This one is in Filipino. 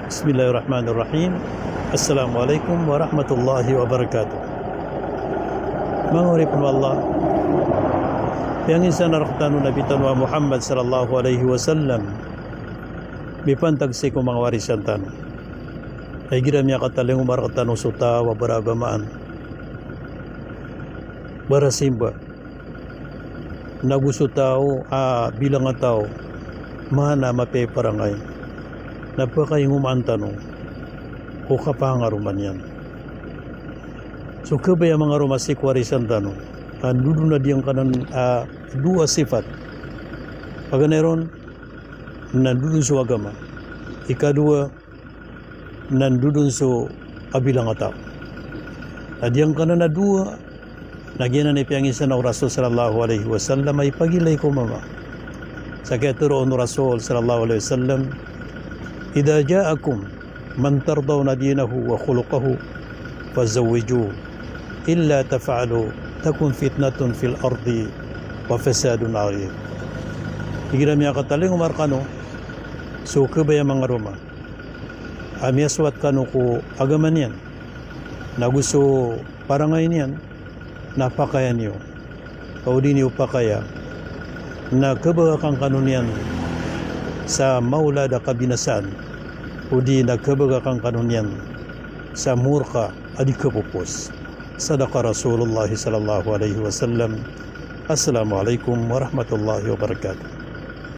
Bismillahirrahmanirrahim. Assalamualaikum warahmatullahi wabarakatuh. Mangurip Allah. Yang insan naraktan Nabi Tanwa Muhammad sallallahu alaihi wasallam bipantag si kong mga warisan tan. Ay gira miya kataling umaraktan usuta wa beragamaan. Barasimba. Nagusto tao bilang tao mana mapeparangay. Napakayong umantanong o kapangaruman yan. So kabaya mga rumasik warisan tanong andudo na diyang kanan dua sifat paganeron nandudun sa agama ikadua nandudun sa kabilang atao adiyang kanan na dua nagyanan ipiangisan ng Rasul sallallahu alaihi wasallam ay pagilay ko mama sa katuroon ng Rasul sallallahu alaihi wasallam إذا جاءكم من ترضون دينه وخلقه فزوجوه إلا تفعلوا تكن فتنة في الأرض وفساد عريض. Igiram ya kataling umarkano so kabaya mga Roma amiaswat kano ko agaman yan nagusto parangay niyan napakayan niyo kaudi niyo pakaya na kabaya kang kanunian sa maula da kabinasan o di nagkabaga kang kanunyan sa murka adi kapupos. Sadaka Rasulullah sallallahu alaihi wasallam. Assalamualaikum warahmatullahi wabarakatuh.